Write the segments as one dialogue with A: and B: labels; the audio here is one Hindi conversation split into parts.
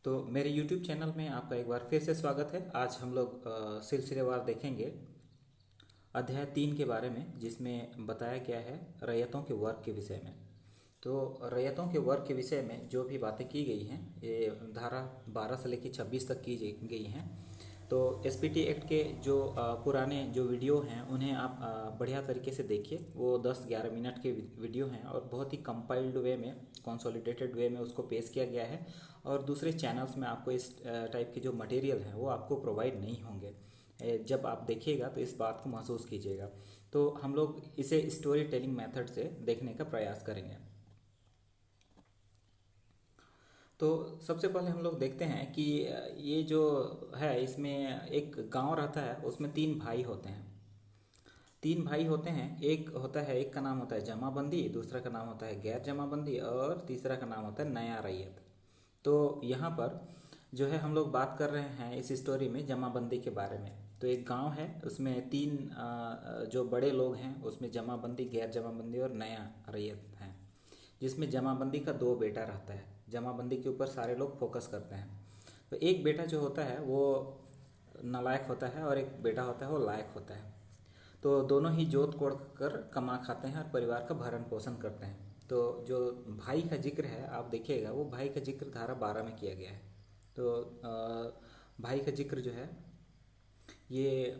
A: तो मेरे YouTube चैनल में आपका एक बार फिर से स्वागत है। आज हम लोग सिलसिलेवार देखेंगे अध्याय 3 के बारे में, जिसमें बताया गया है रैयतों के वर्ग के विषय में। तो रैयतों के वर्ग के विषय में जो भी बातें की गई हैं, ये धारा 12 से लेकर 26 तक की गई हैं। तो एसपीटी एक्ट के जो पुराने जो वीडियो हैं उन्हें आप बढ़िया तरीके से देखिए। वो 10-11 मिनट के वीडियो हैं और बहुत ही कंपाइल्ड वे में, कंसोलिडेटेड वे में उसको पेश किया गया है। और दूसरे चैनल्स में आपको इस टाइप के जो मटेरियल हैं वो आपको प्रोवाइड नहीं होंगे। जब आप देखिएगा तो इस बात को महसूस कीजिएगा। तो हम लोग इसे स्टोरी टेलिंग मेथड से देखने का प्रयास करेंगे। तो सबसे पहले हम लोग देखते हैं कि ये जो है, इसमें एक गांव रहता है, उसमें 3 भाई होते हैं। 3 भाई होते हैं। एक होता है, एक का नाम होता है जमाबंदी, दूसरा का नाम होता है गैर जमाबंदी और तीसरा का नाम होता है नया रैयत। तो यहाँ पर जो है हम लोग बात कर रहे हैं इस स्टोरी में जमाबंदी के बारे में। तो एक गांव है, उसमें 3 जो बड़े लोग हैं, उसमें जमाबंदी, गैर जमाबंदी और नया रैयत हैं। जिसमें जमाबंदी का 2 बेटा रहता है। जमाबंदी के ऊपर सारे लोग फोकस करते हैं। तो एक बेटा जो होता है वो नालायक होता है और एक बेटा होता है वो लायक होता है। तो दोनों ही जोत कोड़ कर कमा खाते हैं और परिवार का भरण पोषण करते हैं। तो जो भाई का जिक्र है, आप देखिएगा, वो भाई का जिक्र धारा 12 में किया गया है। तो भाई का जिक्र जो है ये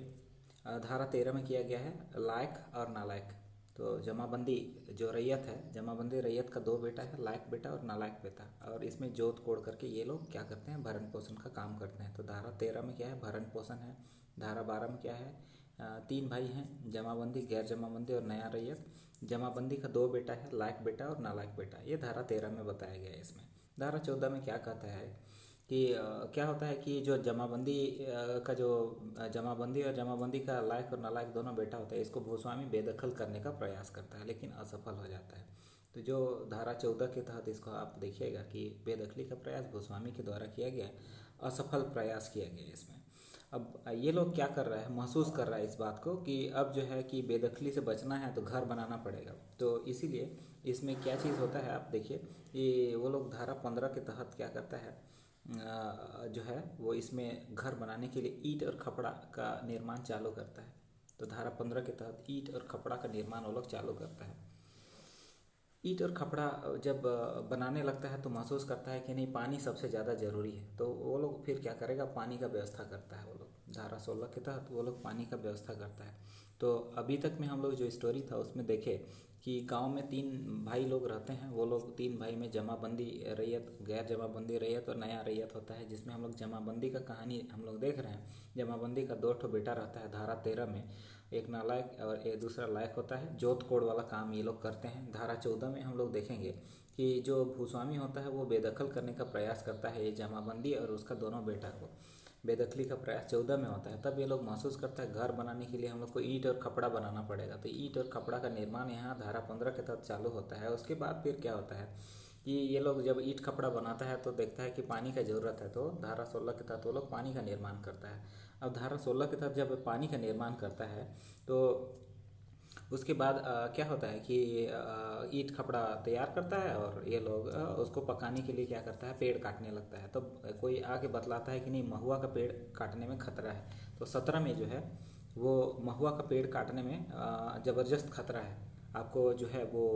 A: धारा 13 में किया गया है, लायक और नालायक। तो जमाबंदी जो रैयत है, जमाबंदी रैयत का 2 बेटा है, लायक बेटा और नालायक बेटा। और इसमें जोत कोड़ करके ये लोग क्या करते हैं, भरण पोषण का काम करते हैं। तो धारा 13 में क्या है, भरण पोषण है। धारा 12 में क्या है, 3 भाई हैं, जमाबंदी, गैर जमाबंदी और नया रैयत। जमाबंदी का 2 बेटा है, लायक बेटा और नालायक बेटा। ये धारा 13 में बताया गया है। इसमें धारा 14 में क्या कहता है कि क्या होता है कि जो जमाबंदी का जो जमाबंदी और जमाबंदी का लायक और नालायक दोनों बेटा होता है, इसको भूस्वामी बेदखल करने का प्रयास करता है लेकिन असफल हो जाता है। तो जो धारा 14 के तहत इसको आप देखिएगा कि बेदखली का प्रयास भूस्वामी के द्वारा किया गया, असफल प्रयास किया गया इसमें। अब ये लोग क्या कर रहा है, महसूस कर रहा है इस बात को कि अब जो है कि बेदखली से बचना है तो घर बनाना पड़ेगा। तो इसीलिए इसमें क्या चीज़ होता है, आप देखिए, ये वो लोग धारा 15 के तहत क्या करता है, जो है वो इसमें घर बनाने के लिए ईंट और खपड़ा का निर्माण चालू करता है। तो धारा 15 के तहत ईंट और खपड़ा का निर्माण वो लोग चालू करता है। ईंट और खपड़ा जब बनाने लगता है तो महसूस करता है कि नहीं, पानी सबसे ज़्यादा ज़रूरी है। तो वो लोग फिर क्या करेगा, पानी का व्यवस्था करता है। वो लोग धारा 16 के तहत वो लोग पानी का व्यवस्था करता है। तो अभी तक में हम लोग जो स्टोरी था उसमें देखे कि गांव में 3 भाई लोग रहते हैं। वो लोग 3 भाई में जमाबंदी रैयत, गैर जमाबंदी रैयत और नया रैयत होता है। जिसमें हम लोग जमाबंदी का कहानी हम लोग देख रहे हैं। जमाबंदी का 2 बेटा रहता है धारा 13 में, एक नालायक और एक दूसरा लायक होता है। जोत कोड़ वाला काम ये लोग करते हैं। धारा 14 में हम लोग देखेंगे कि जो भूस्वामी होता है वो बेदखल करने का प्रयास करता है ये जमाबंदी और उसका दोनों बेटा को। बेदखली का प्रयास 14 में होता है। तब ये लोग महसूस करता है घर बनाने के लिए हम लोग को ईंट और खपड़ा बनाना पड़ेगा। तो ईंट और खपड़ा का निर्माण यहाँ धारा 15 के तहत चालू होता है। उसके बाद फिर क्या होता है कि ये लोग जब ईंट खपड़ा बनाता है तो देखता है कि पानी का ज़रूरत है। तो धारा 16 के तहत वो लोग पानी का निर्माण करता है। अब धारा 16 के तहत जब पानी का निर्माण करता है तो उसके बाद क्या होता है कि ईंट खपड़ा तैयार करता है और ये लोग उसको पकाने के लिए क्या करता है, पेड़ काटने लगता है। तो कोई आके बतलाता है कि नहीं, महुआ का पेड़ काटने में खतरा है। तो 17 में जो है वो महुआ का पेड़ काटने में ज़बरदस्त खतरा है। आपको जो है वो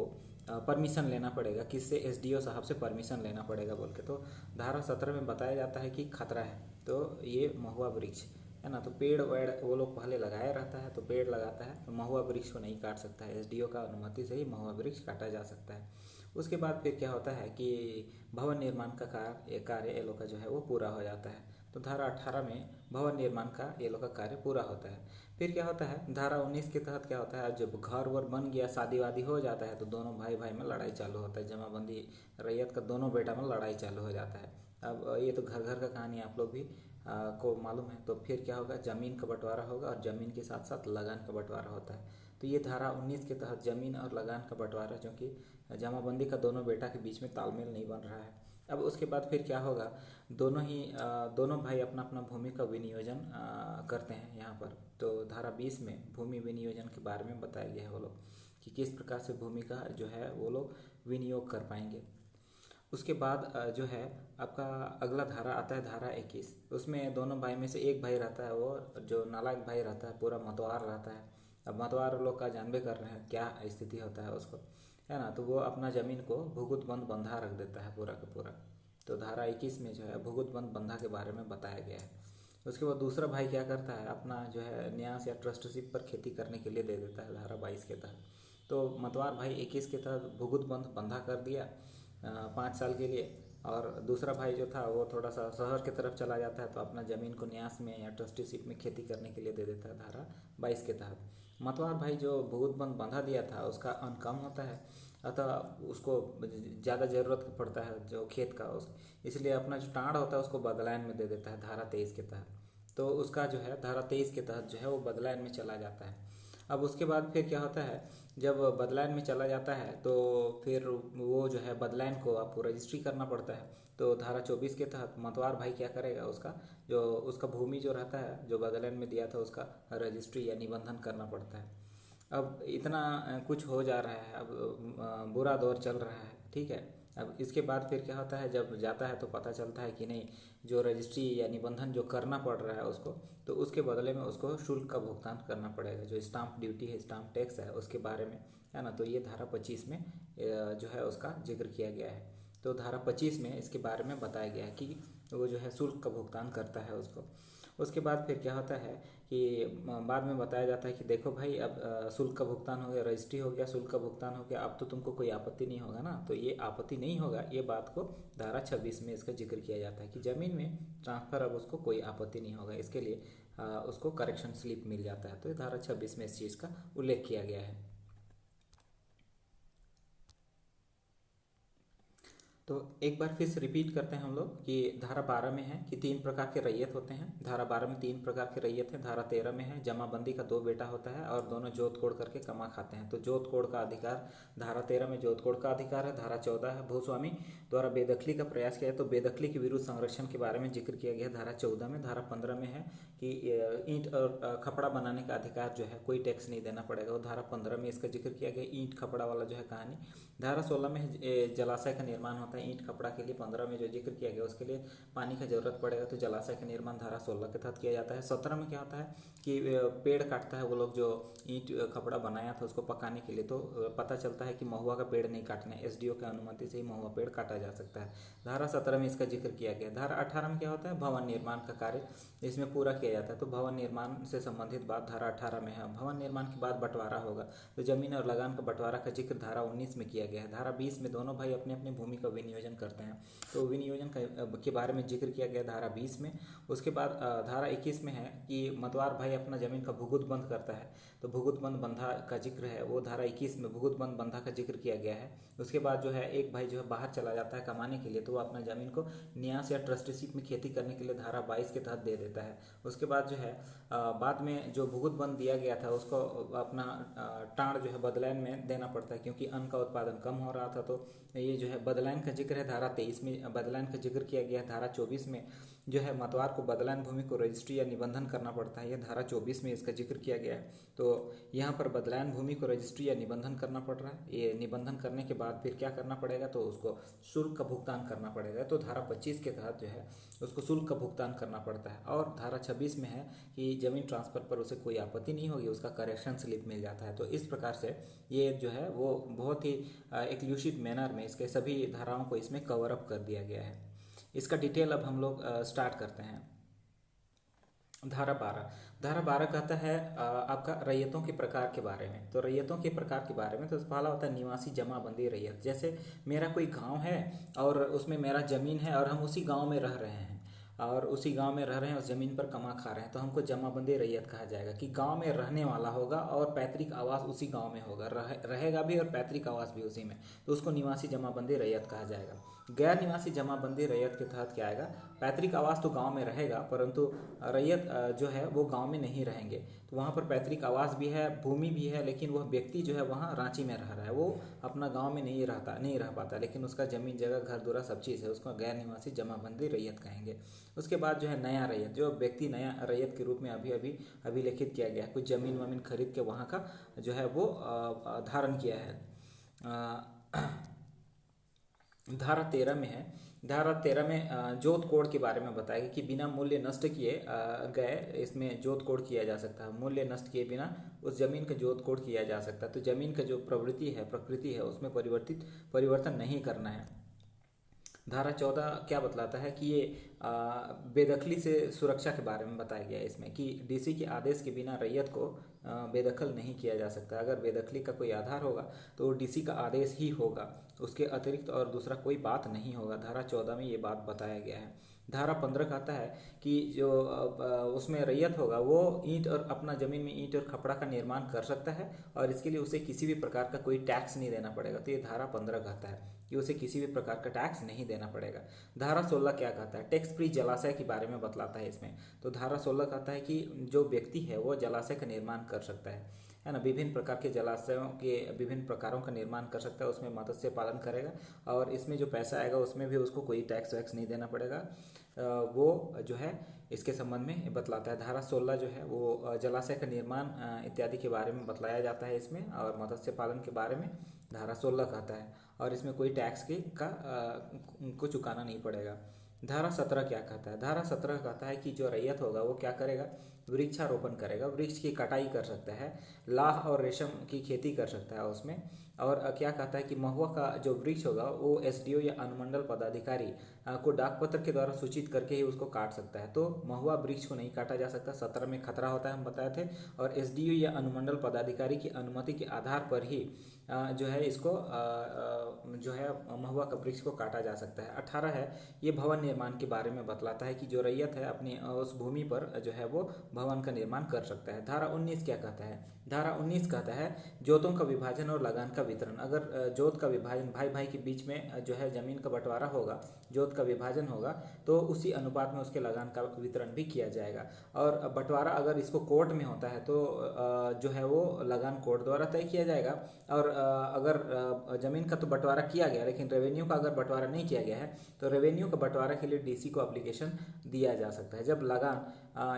A: परमिशन लेना पड़ेगा, किससे, एसडीओ साहब से परमिशन लेना पड़ेगा बोल के। तो धारा 17 में बताया जाता है कि खतरा है। तो ये महुआ वृक्ष है ना, तो पेड़ वेड़ वो लोग पहले लगाया रहता है। तो पेड़ लगाता है तो महुआ वृक्ष को नहीं काट सकता है, एसडीओ का अनुमति से ही महुआ वृक्ष काटा जा सकता है। उसके बाद फिर क्या होता है कि भवन निर्माण का कार्य ये लोग का जो है वो पूरा हो जाता है। तो धारा 18 में भवन निर्माण का ये लोग का कार्य पूरा होता है। फिर क्या होता है, धारा 19 के तहत क्या होता है, जब घर वर बन गया, शादी वादी हो जाता है, तो दोनों भाई भाई में लड़ाई चालू होता है। जमाबंदी रैयत का दोनों बेटा में लड़ाई चालू हो जाता है। अब ये तो घर घर का कहानी आप लोग भी को मालूम है। तो फिर क्या होगा, ज़मीन का बंटवारा होगा और ज़मीन के साथ साथ लगान का बंटवारा होता है। तो ये धारा 19 के तहत ज़मीन और लगान का बंटवारा, जो कि जमाबंदी का दोनों बेटा के बीच में तालमेल नहीं बन रहा है। अब उसके बाद फिर क्या होगा, दोनों भाई अपना अपना भूमि का विनियोजन करते हैं यहाँ पर। तो धारा 20 में भूमि विनियोजन के बारे में बताया गया है वो लोग कि किस प्रकार से भूमि का जो है वो लोग विनियोग कर पाएंगे। उसके बाद जो है आपका अगला धारा आता है धारा 21। उसमें दोनों भाई में से एक भाई रहता है वो जो नालायक भाई रहता है, पूरा मतवार रहता है। अब मतवार लोग का जानबे कर रहे हैं क्या स्थिति होता है उसको, है ना। तो वो अपना ज़मीन को भूगुत बंद बंधा रख देता है पूरा का पूरा। तो धारा 21 में जो है भूगुत बंद बंधा के बारे में बताया गया है। उसके बाद दूसरा भाई क्या करता है, अपना जो है न्यास या ट्रस्टशिप पर खेती करने के लिए दे देता है धारा 22 के तहत। तो मतवार भाई 21 के तहत भूगुत बंध बंधा कर दिया 5 साल के लिए। और दूसरा भाई जो था वो थोड़ा सा शहर की तरफ चला जाता है, तो अपना ज़मीन को न्यास में या ट्रस्टीशिप में खेती करने के लिए दे देता है धारा 22 के तहत। मतवार भाई जो भूगुत बंध बंधा दिया था उसका अन्न कम होता है, अतः उसको ज़्यादा ज़रूरत पड़ता है जो खेत का, उस इसलिए अपना जो टाँड़ होता है उसको बदलायन में दे देता है धारा 23 के तहत। तो उसका जो है धारा 23 के तहत जो है वो बदलायन में चला जाता है। अब उसके बाद फिर क्या होता है, जब बदलायन में चला जाता है तो फिर वो जो है बदलायन को आपको रजिस्ट्री करना पड़ता है। तो धारा 24 के तहत मतवार भाई क्या करेगा, उसका जो उसका भूमि जो रहता है जो बदलायन में दिया था उसका रजिस्ट्री या निबंधन करना पड़ता है। अब इतना कुछ हो जा रहा है, अब बुरा दौर चल रहा है, ठीक है। अब इसके बाद फिर क्या होता है, जब जाता है तो पता चलता है कि नहीं, जो रजिस्ट्री या निबंधन जो करना पड़ रहा है उसको, तो उसके बदले में उसको शुल्क का भुगतान करना पड़ेगा। जो स्टाम्प ड्यूटी है, स्टाम्प टैक्स है, उसके बारे में, है ना। तो ये धारा 25 में जो है उसका जिक्र किया गया है। तो धारा 25 में इसके बारे में बताया गया है कि वो जो है शुल्क का भुगतान करता है उसको। उसके बाद फिर क्या होता है कि बाद में बताया जाता है कि देखो भाई, अब शुल्क का भुगतान हो गया, रजिस्ट्री हो गया, शुल्क का भुगतान हो गया, अब तो तुमको कोई आपत्ति नहीं होगा ना। तो ये आपत्ति नहीं होगा, ये बात को धारा 26 में इसका जिक्र किया जाता है कि ज़मीन में ट्रांसफ़र अब उसको कोई आपत्ति नहीं होगा। इसके लिए उसको करेक्शन स्लिप मिल जाता है। तो ये धारा 26 में इस चीज़ का उल्लेख किया गया है। तो एक बार फिर से रिपीट करते हैं हम लोग कि धारा 12 में है कि 3 प्रकार के रैयत होते हैं। धारा 12 में 3 प्रकार के रैयत हैं। धारा 13 में है जमाबंदी का 2 बेटा होता है और दोनों जोत कोड़ करके कमा खाते हैं। तो जोत कोड़ का अधिकार, धारा 13 में जोत कोड़ का अधिकार है। धारा 14 है भूस्वामी द्वारा बेदखली का प्रयास किया है, तो बेदखली के विरुद्ध संरक्षण के बारे में जिक्र किया गया है धारा 14 में। धारा 15 में है कि ईंट और खपड़ा बनाने का अधिकार जो है कोई टैक्स नहीं देना पड़ेगा, वो धारा 15 में इसका जिक्र किया गया, ईंट खपड़ा वाला जो है कहानी। धारा 16 में जलाशय का निर्माण होता है ईंट खपड़ा के लिए। 15 में जो जिक्र किया गया उसके लिए पानी का जरूरत पड़ेगा, तो जलाशय का निर्माण धारा 16 के तहत किया जाता है। 17 में क्या होता है कि पेड़ काटता है वो लोग जो ईंट खपड़ा बनाया था उसको पकाने के लिए, तो पता चलता है कि महुआ का पेड़ नहीं काटना है, एसडीओ की अनुमति से ही महुआ पेड़ काटा जा सकता है। धारा 17 में इसका जिक्र किया गया। धारा 18 में क्या होता है, भवन निर्माण का कार्य इसमें पूरा किया जाता है। तो भवन निर्माण से संबंधित बात धारा 18 में है। भवन निर्माण के बाद बंटवारा होगा, तो जमीन और लगान का बंटवारा का जिक्र धारा 19 में किया गया है। धारा 20 में दोनों भाई अपने अपनी भूमि का विनियोजन करते हैं, तो विनियोजन के बारे में जिक्र किया गया धारा 20 में। उसके बाद धारा 21 में है कि मतवार भाई अपना जमीन का भूगुत बंद करता है, तो भूगुत बंद बंधा का जिक्र है वो धारा 21 में भूगुत बंद बंधा का जिक्र किया गया है। उसके बाद जो है एक भाई जो है बाहर चला जाता है कमाने के लिए, तो वो अपना ज़मीन को न्यास या ट्रस्टीशिप में खेती करने के लिए धारा 22 के तहत दे देता है। उसके बाद जो है बाद में जो भूगुत बंद दिया गया था उसको अपना टाँड़ जो है बदलायन में देना पड़ता है, क्योंकि अन्न का उत्पादन कम हो रहा था। तो ये जो है बदलायन का जिक्र है धारा 23 में, बदलायन का जिक्र किया गया है। धारा 24 में जो है मतवार को बदलायन भूमि को रजिस्ट्री या निबंधन करना पड़ता है, यह धारा 24 में इसका जिक्र किया गया है। तो यहाँ पर बदलायन भूमि को रजिस्ट्री या निबंधन करना पड़ रहा है। ये निबंधन करने के बाद फिर क्या करना पड़ेगा, तो उसको शुल्क का भुगतान करना पड़ेगा। तो धारा 25 के तहत जो है उसको शुल्क का भुगतान करना पड़ता है। और धारा 26 में है कि जमीन ट्रांसफ़र पर उसे कोई आपत्ति नहीं होगी, उसका करेक्शन स्लिप मिल जाता है। तो इस प्रकार से ये जो है वो बहुत ही एक्लूसिव मैनर में इसके सभी धाराओं को इसमें कवर अप कर दिया गया है। इसका डिटेल अब हम लोग स्टार्ट करते हैं। धारा 12 कहता है आपका रैयतों के प्रकार के बारे में। तो रैयतों के प्रकार के बारे में तो पहला होता है निवासी जमाबंदी रैयत। जैसे मेरा कोई गांव है और उसमें मेरा ज़मीन है और हम उसी गांव में रह रहे हैं और उसी गांव में रह रहे हैं, उस ज़मीन पर कमा खा रहे हैं, तो हमको जमाबंदी रैयत कहा जाएगा कि गांव में रहने वाला होगा और पैतृक आवास उसी गांव में होगा, रहेगा भी और पैतृक आवास भी उसी में, तो उसको निवासी जमाबंदी रैयत कहा जाएगा। गैर निवासी जमाबंदी रैयत के तहत क्या आएगा, पैतृक आवास तो गांव में रहेगा परंतु रैयत जो है वो गांव में नहीं रहेंगे। तो वहाँ पर पैतृक आवास भी है, भूमि भी है, लेकिन वह व्यक्ति जो है वहाँ रांची में रह रहा है, वो अपना गांव में नहीं रह पाता, लेकिन उसका ज़मीन जगह घर दूरा सब चीज़ है, उसको गैर निवासी जमाबंदी रैयत कहेंगे। उसके बाद जो है नया रैयत, जो व्यक्ति नया रैयत के रूप में अभी अभी अभिलेखित किया गया है, कुछ ज़मीन वमीन खरीद के वहाँ का जो है वो धारण किया है। धारा 13 में है। धारा 13 में जोत कोड के बारे में बताया गया कि बिना मूल्य नष्ट किए गए इसमें जोत कोड किया जा सकता है। मूल्य नष्ट किए बिना उस जमीन का जोत कोड किया जा सकता है। तो जमीन का जो प्रवृत्ति है, प्रकृति है, उसमें परिवर्तन नहीं करना है। धारा 14 क्या बतलाता है कि ये बेदखली से सुरक्षा के बारे में बताया गया है इसमें, कि डीसी के आदेश के बिना रैयत को बेदखल नहीं किया जा सकता। अगर बेदखली का कोई आधार होगा तो डीसी का आदेश ही होगा, उसके अतिरिक्त और दूसरा कोई बात नहीं होगा। धारा 14 में ये बात बताया गया है। धारा 15 कहता है कि जो उसमें रैयत होगा वो ईंट और अपना ज़मीन में ईंट और खपड़ा का निर्माण कर सकता है और इसके लिए उसे किसी भी प्रकार का कोई टैक्स नहीं देना पड़ेगा। तो ये धारा 15 कहता है कि उसे किसी भी प्रकार का टैक्स नहीं देना पड़ेगा। धारा 16 क्या कहता है? टैक्स फ्री जलाशय के बारे में बतलाता है इसमें। तो धारा 16 कहता है कि जो व्यक्ति है वो जलाशय का निर्माण कर सकता है ना, विभिन्न प्रकार के जलाशयों के विभिन्न प्रकारों का निर्माण कर सकता है, उसमें मत्स्य पालन करेगा और इसमें जो पैसा आएगा उसमें भी उसको कोई टैक्स वैक्स नहीं देना पड़ेगा। वो जो है इसके संबंध में बतलाता है। धारा 16 जो है वो जलाशय का निर्माण इत्यादि के बारे में बतलाया जाता है इसमें, और मत्स्य पालन के बारे में धारा 16 कहता है, और इसमें कोई टैक्स को चुकाना नहीं पड़ेगा। धारा 17 क्या कहता है? धारा 17 कहता है कि जो रैयत होगा वो क्या करेगा? वृक्षारोपण करेगा, वृक्ष की कटाई कर सकता है, लाह और रेशम की खेती कर सकता है उसमें। और क्या कहता है कि महुआ का जो वृक्ष होगा वो एसडीओ या अनुमंडल पदाधिकारी को डाक पत्र के द्वारा सूचित करके ही उसको काट सकता है। तो महुआ वृक्ष को नहीं काटा जा सकता, 17 में खतरा होता है हम बताए थे, और एसडीओ या अनुमंडल पदाधिकारी की अनुमति के आधार पर ही जो है इसको जो है महुआ का वृक्ष को काटा जा सकता है। 18 है, ये भवन निर्माण के बारे में बतलाता है कि जो रैयत है अपनी उस भूमि पर जो है वो भवन का निर्माण कर सकता है। धारा 19 क्या कहता है? धारा 19 कहता है जोतों का विभाजन और लगान का वितरण। अगर जोत का विभाजन भाई भाई के बीच में जो है जमीन का बंटवारा होगा, जोत का विभाजन होगा, तो उसी अनुपात में उसके लगान का वितरण भी किया जाएगा। और बंटवारा अगर इसको कोर्ट में होता है तो जो है वो लगान कोर्ट द्वारा तय किया जाएगा। और अगर जमीन का तो बंटवारा किया गया लेकिन रेवेन्यू का अगर बंटवारा नहीं किया गया है तो रेवेन्यू का बंटवारा के लिए डीसी को एप्लीकेशन दिया जा सकता है। जब लगान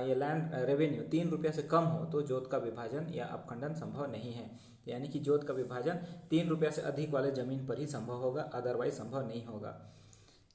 A: या लैंड रेवेन्यू 3 रुपये से कम हो तो जोत का विभाजन या अपखंडन संभव नहीं है। यानी कि जोत का विभाजन 3 रुपये से अधिक वाले जमीन पर ही संभव होगा, अदरवाइज संभव नहीं होगा।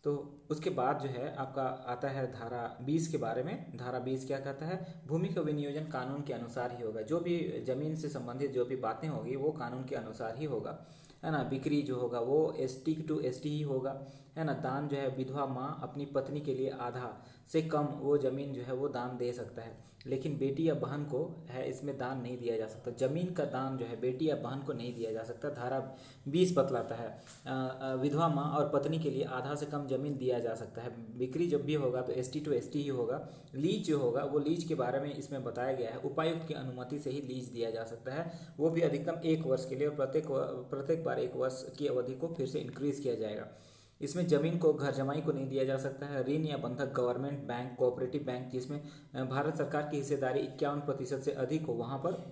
A: तो उसके बाद जो है आपका आता है धारा 20 के बारे में। धारा 20 क्या कहता है? भूमि का विनियोजन कानून के अनुसार ही होगा। जो भी जमीन से संबंधित जो भी बातें होगी वो कानून के अनुसार ही होगा, है ना। बिक्री जो होगा वो एसटी टू एसटी ही होगा, है ना। दान जो है विधवा माँ अपनी पत्नी के लिए आधा से कम वो जमीन जो है वो दान दे सकता है, लेकिन बेटी या बहन को है इसमें दान नहीं दिया जा सकता। जमीन का दान जो है बेटी या बहन को नहीं दिया जा सकता। धारा 20 बतलाता है विधवा माँ और पत्नी के लिए आधा से कम जमीन दिया जा सकता है। बिक्री जब भी होगा तो एसटी टू एसटी ही होगा। लीज जो होगा वो लीज के बारे में इसमें बताया गया है, उपायुक्त की अनुमति से ही लीज दिया जा सकता है, वो भी अधिकतम 1 वर्ष के लिए, और प्रत्येक बार 1 वर्ष की अवधि को फिर से इंक्रीज किया जाएगा। इसमें जमीन को घर जमाई को नहीं दिया जा सकता है। ऋण या बंधक गवर्नमेंट बैंक, कोऑपरेटिव बैंक जिसमें भारत सरकार की हिस्सेदारी 51% से अधिक हो वहाँ पर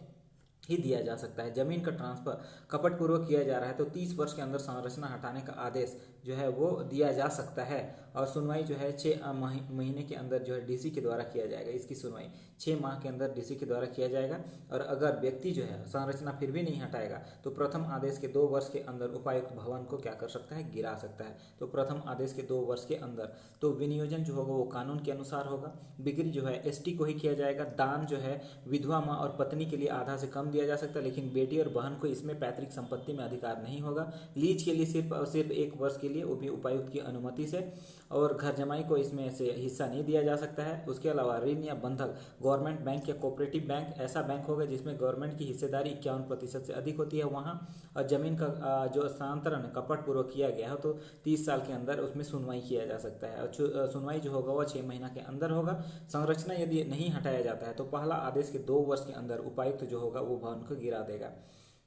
A: ही दिया जा सकता है। जमीन का ट्रांसफर कपटपूर्वक किया जा रहा है तो 30 वर्ष के अंदर संरचना हटाने का आदेश जो है वो दिया जा सकता है, और सुनवाई जो है 6 महीने के अंदर जो है डीसी के द्वारा किया जाएगा। इसकी सुनवाई 6 माह के अंदर डीसी के द्वारा किया जाएगा। और अगर व्यक्ति जो है संरचना फिर भी नहीं हटाएगा तो प्रथम आदेश के 2 वर्ष के अंदर उपायुक्त भवन को क्या कर सकता है? गिरा सकता है। तो प्रथम आदेश के 2 वर्ष के अंदर। तो विनियोजन जो होगा वो कानून के अनुसार होगा। बिक्री जो है एसटी को ही किया जाएगा। दान जो है विधवा माँ और पत्नी के लिए आधा से कम दिया जा सकता है, लेकिन बेटी और बहन को इसमें पैतृक संपत्ति में अधिकार नहीं होगा। लीज के लिए सिर्फ 1 वर्ष के लिए, वो भी उपायुक्त की अनुमति से, और घर जमाई को इसमें से हिस्सा नहीं दिया जा सकता है। उसके अलावा ऋण या बंधक गवर्नमेंट बैंक या कोऑपरेटिव बैंक, ऐसा बैंक होगा जिसमें गवर्नमेंट की हिस्सेदारी 51% से अधिक होती है वहाँ, और जमीन का जो स्थानांतरण कपटपूर्वक किया गया हो तो 30 साल के अंदर उसमें सुनवाई किया जा सकता है। और सुनवाई जो होगा वह 6 महीना के अंदर होगा। संरचना यदि नहीं हटाया जाता है तो पहला आदेश के 2 वर्ष के अंदर उपायुक्त जो होगा वो भवन को गिरा देगा।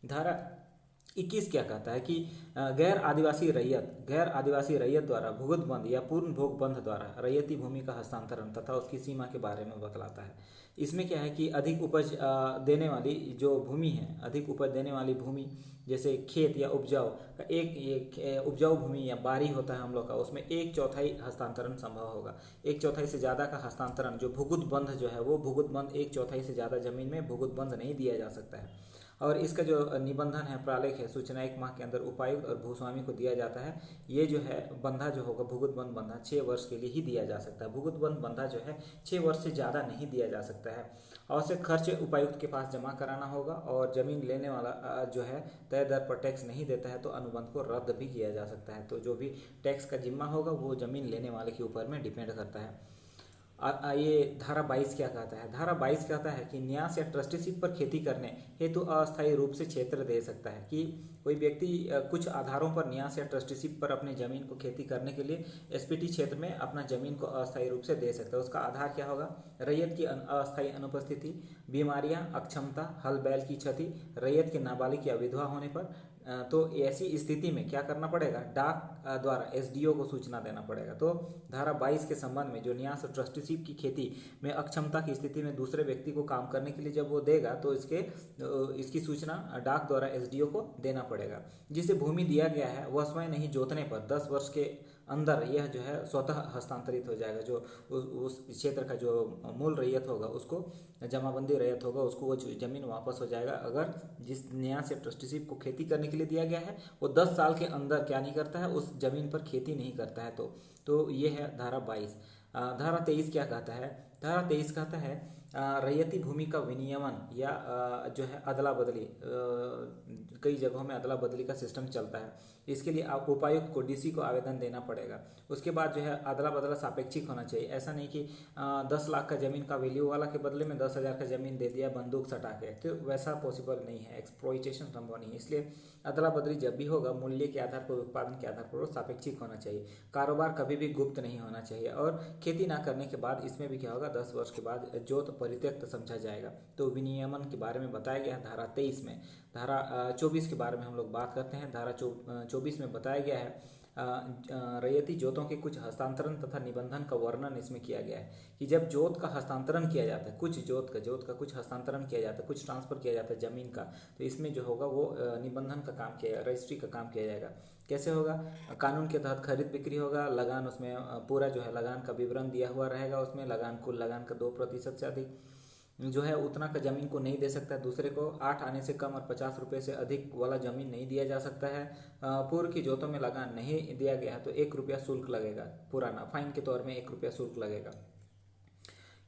A: धारा 21 क्या कहता है कि गैर आदिवासी रैयत द्वारा भूगत बंद या पूर्ण भोग बंद द्वारा रैयती भूमि का हस्तांतरण तथा उसकी सीमा के बारे में बतलाता है। इसमें क्या है कि अधिक उपज देने वाली जो भूमि है, अधिक उपज देने वाली भूमि जैसे खेत या उपजाऊ का एक उपजाऊ भूमि या बारी होता है हम लोग का, उसमें 1/4 हस्तांतरण संभव होगा। 1/4 से ज़्यादा का हस्तांतरण जो भूगत बंद जो है वो भूगत बंद 1/4 से ज़्यादा जमीन में भूगत बंद नहीं दिया जा सकता है। और इसका जो निबंधन है, प्रालेख है, सूचना 1 माह के अंदर उपायुक्त और भूस्वामी को दिया जाता है। ये जो है बंधा जो होगा, भूगत बंध बंधा 6 वर्ष के लिए ही दिया जा सकता है। भूगत बंध बंधा जो है 6 वर्ष से ज़्यादा नहीं दिया जा सकता है। आवश्यक खर्च उपायुक्त के पास जमा कराना होगा, और जमीन लेने वाला जो है तय दर पर टैक्स नहीं देता है तो अनुबंध को रद्द भी किया जा सकता है। तो जो भी टैक्स का जिम्मा होगा वो जमीन लेने वाले के ऊपर में डिपेंड करता है। ये धारा 22 क्या कहता है? धारा 22 कहता है कि न्यास या ट्रस्टीशिप पर खेती करने हेतु अस्थायी रूप से क्षेत्र दे सकता है। कि कोई व्यक्ति कुछ आधारों पर न्यास या ट्रस्टीशिप पर अपनी जमीन को खेती करने के लिए एसपीटी क्षेत्र में अपना जमीन को अस्थायी रूप से दे सकता है। उसका आधार क्या होगा? रैयत की अस्थायी अनुपस्थिति, बीमारियां, अक्षमता, हल बैल की क्षति, रैयत के नाबालिग या विधवा होने पर। तो ऐसी स्थिति में क्या करना पड़ेगा? डाक द्वारा एसडीओ को सूचना देना पड़ेगा। तो धारा 22 के संबंध में जो न्यास और ट्रस्टीशिप की खेती में अक्षमता की स्थिति में दूसरे व्यक्ति को काम करने के लिए जब वो देगा तो इसकी सूचना डाक द्वारा एसडीओ को देना पड़ेगा। जिसे भूमि दिया गया है वह स्वयं नहीं जोतने पर 10 वर्ष के अंदर यह जो है स्वतः हस्तांतरित हो जाएगा। जो उस क्षेत्र का जो मूल रैयत होगा, उसको जमाबंदी रैयत होगा, उसको वो जमीन वापस हो जाएगा। अगर जिस न्यास या ट्रस्टीशिप को खेती करने के लिए दिया गया है वो 10 साल के अंदर क्या नहीं करता है? उस जमीन पर खेती नहीं करता है। तो ये है धारा 22। धारा 23 क्या कहता है? धारा 23 कहता है रैयती भूमि का विनियमन या जो है अदला बदली, कई जगहों में अदला बदली का सिस्टम चलता है। इसके लिए आप उपायुक्त को डीसी को आवेदन देना पड़ेगा। उसके बाद जो है अदला बदला सापेक्षिक होना चाहिए। ऐसा नहीं कि 10 लाख का ज़मीन का वैल्यू वाला के बदले में 10,000 का ज़मीन दे दिया बंदूक सटा के, तो वैसा पॉसिबल नहीं है, एक्सप्लॉइटेशन संभव नहीं है। इसलिए अदला बदली जब भी होगा मूल्य के आधार पर, उत्पादन के आधार पर वो सापेक्षिक होना चाहिए। कारोबार कभी भी गुप्त नहीं होना चाहिए। और खेती ना करने के बाद इसमें भी क्या होगा? 10 वर्ष के बाद जोत परित्यक्त समझा जाएगा। तो विनियमन के बारे में बताया गया है धारा 23 में। धारा 24 के बारे में हम लोग बात करते हैं। धारा 24 में बताया गया है रैयती जोतों के कुछ हस्तांतरण तथा निबंधन का वर्णन इसमें किया गया है। कि जब जोत का हस्तांतरण किया जाता है, कुछ जोत का कुछ हस्तांतरण किया जाता है, कुछ ट्रांसफर किया जाता है जमीन का, तो इसमें जो होगा वो निबंधन का काम किया, रजिस्ट्री का काम किया जाएगा। कैसे होगा? कानून के तहत खरीद बिक्री होगा। लगान, उसमें पूरा जो है लगान का विवरण दिया हुआ रहेगा। उसमें लगान, कुल लगान का 2% से अधिक जो है उतना का जमीन को नहीं दे सकता है दूसरे को। 8 आने से कम और 50 रुपये से अधिक वाला जमीन नहीं दिया जा सकता है। पूर्व की जोतों में लगान नहीं दिया गया तो 1 रुपया शुल्क लगेगा, पुराना फाइन के तौर में 1 रुपया शुल्क लगेगा।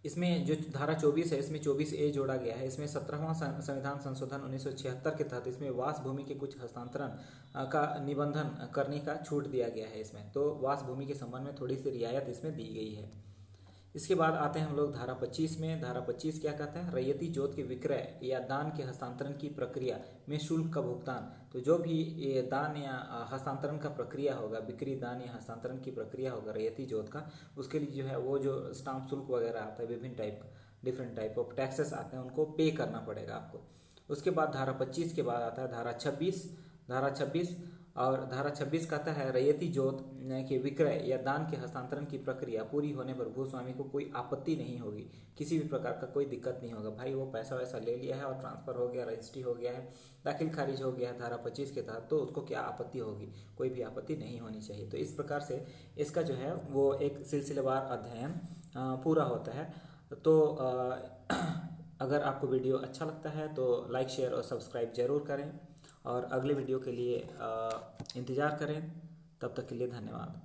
A: इसमें जो धारा 24 है, इसमें 24A जोड़ा गया है। इसमें 17वां संविधान संशोधन 1976 के तहत इसमें वास भूमि के कुछ हस्तांतरण का निबंधन करने का छूट दिया गया है इसमें। तो वास भूमि के संबंध में थोड़ी सी रियायत इसमें दी गई है। इसके बाद आते हैं हम लोग धारा 25 में। धारा 25 क्या कहता है? रैयती जोत के विक्रय या दान के हस्तांतरण की प्रक्रिया में शुल्क का भुगतान। तो जो भी ये दान या हस्तांतरण का प्रक्रिया होगा, बिक्री, दान या हस्तांतरण की प्रक्रिया होगा रैयती जोत का, उसके लिए जो है वो जो स्टाम्प शुल्क वगैरह आता है, विभिन्न type, different type of taxes आते हैं, उनको पे करना पड़ेगा आपको। उसके बाद धारा 25 के बाद आता है धारा 26। धारा 26 और धारा 26 कहता है रैयती जोत के विक्रय या दान के हस्तांतरण की प्रक्रिया पूरी होने पर भूस्वामी को कोई आपत्ति नहीं होगी, किसी भी प्रकार का कोई दिक्कत नहीं होगा। भाई वो पैसा वैसा ले लिया है और ट्रांसफर हो गया, रजिस्ट्री हो गया है, दाखिल खारिज हो गया है धारा 25 के तहत, तो उसको क्या आपत्ति होगी? कोई भी आपत्ति नहीं होनी चाहिए। तो इस प्रकार से इसका जो है वो एक सिलसिलेवार अध्ययन पूरा होता है। तो अगर आपको वीडियो अच्छा लगता है तो लाइक, शेयर और सब्सक्राइब जरूर करें, और अगले वीडियो के लिए इंतज़ार करें। तब तक के लिए धन्यवाद।